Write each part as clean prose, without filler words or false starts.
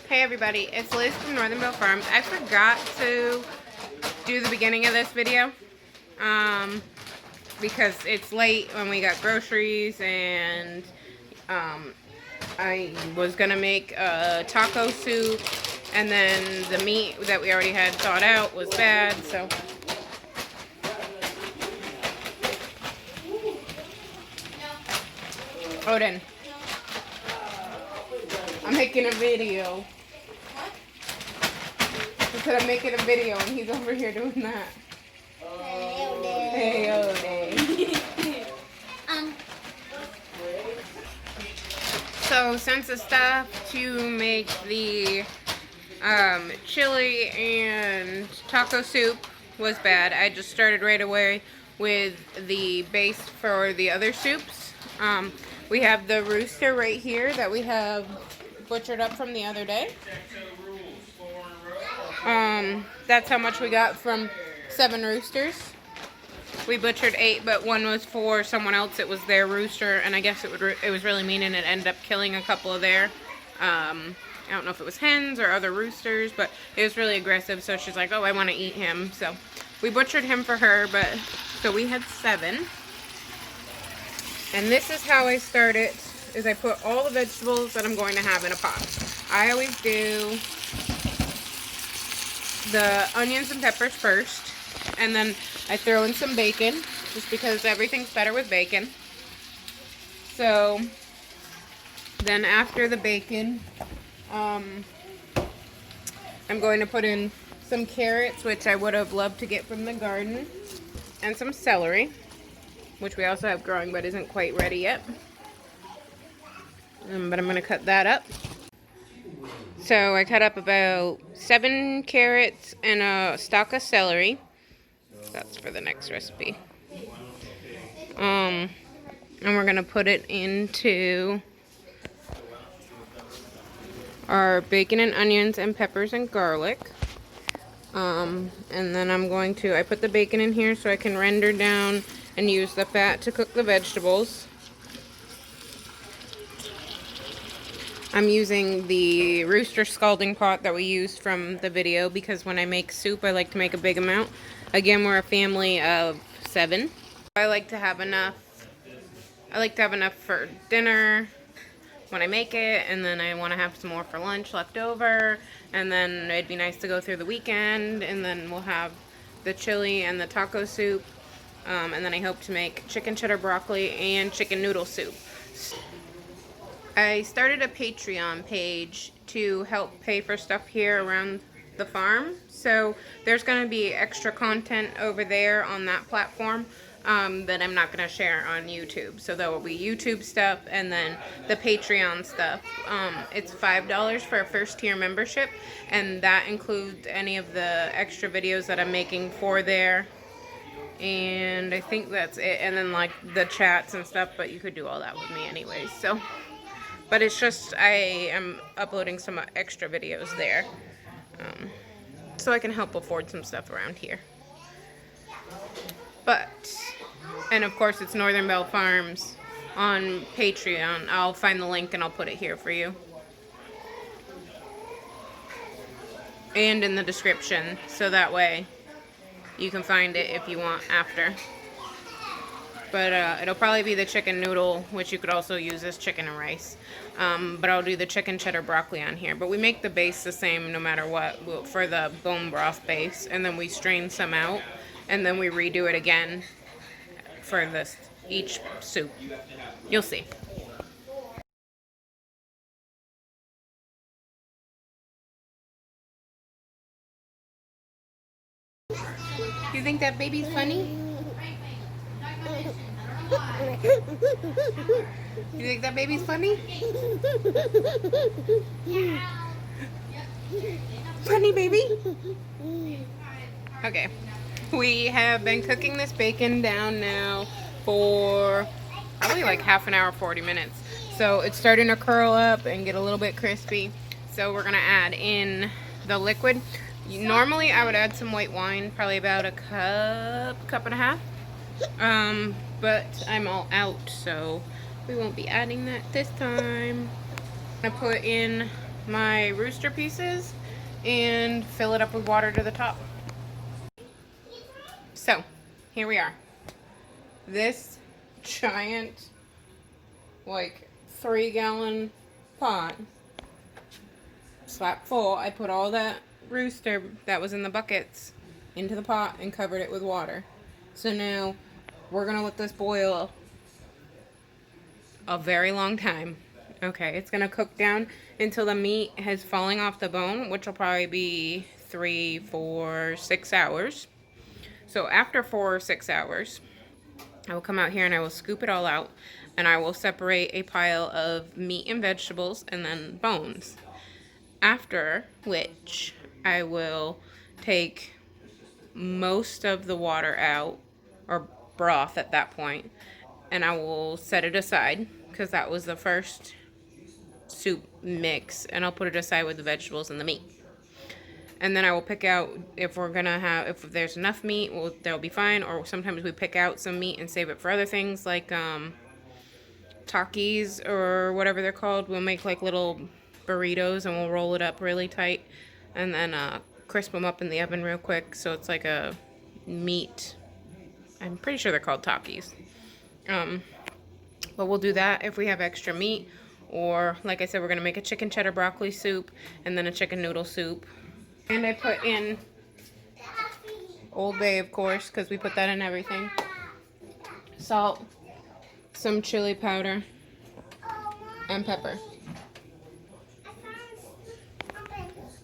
Hey everybody, it's Liz from Northern Bell Farms. I forgot to do the beginning of this video because it's late when we got groceries, and I was gonna make a taco soup, and then the meat that we already had thawed out was bad, so Odin, I'm making a video. I said I'm making a video and he's over here doing that. Hey, Odin. So since the stuff to make the chili and taco soup was bad, I just started right away with the base for the other soups. We have the rooster right here that we have butchered up from the other day. That's how much we got from 7 roosters. We butchered 8, but one was for someone else. It was their rooster, and I guess it was really mean, and it ended up killing a couple of their, I don't know if it was hens or other roosters, but it was really aggressive, so she's like, oh, I want to eat him. So we butchered him for her, but so we had 7. And this is how I start it, is I put all the vegetables that I'm going to have in a pot. I always do the onions and peppers first, and then I throw in some bacon, just because everything's better with bacon. So then after the bacon, I'm going to put in some carrots, which I would have loved to get from the garden, and some celery, which we also have growing but isn't quite ready yet. But I'm going to cut that up. So I cut up about 7 carrots and a stalk of celery. That's for the next recipe. And we're going to put it into our bacon and onions and peppers and garlic. And then I put the bacon in here so I can render down and use the fat to cook the vegetables. I'm using the rooster scalding pot that we used from the video, because when I make soup, I like to make a big amount. Again, we're a family of 7. I like to have enough for dinner when I make it, and then I want to have some more for lunch left over, and then it'd be nice to go through the weekend, and then we'll have the chili and the taco soup, and then I hope to make chicken cheddar broccoli and chicken noodle soup. I started a Patreon page to help pay for stuff here around the farm. So there's going to be extra content over there on that platform that I'm not going to share on YouTube. So there will be YouTube stuff and then the Patreon stuff. It's $5 for a first tier membership, and that includes any of the extra videos that I'm making for there. And I think that's it. And then like the chats and stuff, but you could do all that with me anyways. So. But it's just, I am uploading some extra videos there, so I can help afford some stuff around here. And of course it's Northern Bell Farms on Patreon. I'll find the link and I'll put it here for you. And in the description, so that way you can find it if you want after. But it'll probably be the chicken noodle, which you could also use as chicken and rice. But I'll do the chicken cheddar broccoli on here. But we make the base the same no matter what for the bone broth base. And then we strain some out. And then we redo it again for each soup. You'll see. You think that baby's funny? You think that baby's funny? Funny baby? Okay. We have been cooking this bacon down now for probably like half an hour, 40 minutes. So it's starting to curl up and get a little bit crispy. So we're going to add in the liquid. Normally I would add some white wine, probably about a cup and a half. But I'm all out, so we won't be adding that this time. I'm gonna put in my rooster pieces and fill it up with water to the top. So, here we are. This giant, like, 3-gallon pot, slap full. I put all that rooster that was in the buckets into the pot and covered it with water. So now we're gonna let this boil a very long time. Okay, it's gonna cook down until the meat has fallen off the bone, which will probably be 3, 4, 6 hours. So after 4 or 6 hours, I will come out here and I will scoop it all out, and I will separate a pile of meat and vegetables and then bones. After which I will take most of the water out, or broth at that point, and I will set it aside because that was the first soup mix, and I'll put it aside with the vegetables and the meat. And then I will pick out, if there's enough meat, well, that'll be fine. Or sometimes we pick out some meat and save it for other things, like Takis or whatever they're called. We'll make like little burritos and we'll roll it up really tight and then crisp them up in the oven real quick. So it's like a meat. I'm pretty sure they're called Takis. But we'll do that if we have extra meat. Or, like I said, we're going to make a chicken cheddar broccoli soup and then a chicken noodle soup. And I put in Old Bay, of course, because we put that in everything. Salt, some chili powder, and pepper.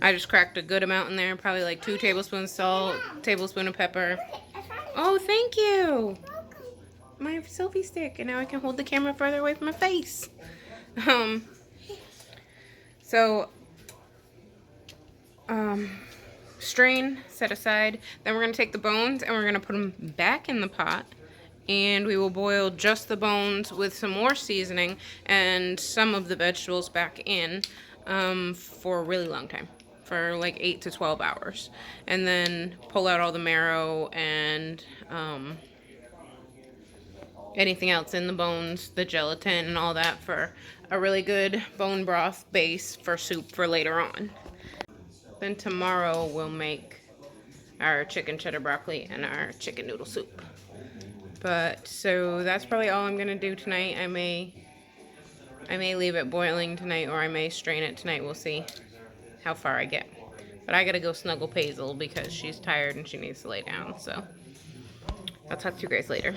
I just cracked a good amount in there, probably like 2 tablespoons salt, tablespoon of pepper. Oh, thank you! My selfie stick, and now I can hold the camera further away from my face. Strain, set aside. Then we're going to take the bones and we're going to put them back in the pot. And we will boil just the bones with some more seasoning and some of the vegetables back in for a really long time. For like 8 to 12 hours. And then pull out all the marrow and anything else in the bones, the gelatin and all that, for a really good bone broth base for soup for later on. Then tomorrow we'll make our chicken cheddar broccoli and our chicken noodle soup. But so that's probably all I'm gonna do tonight. I may leave it boiling tonight, or I may strain it tonight. We'll see how far I get. But I gotta go snuggle Paisel because she's tired and she needs to lay down. So I'll talk to you guys later.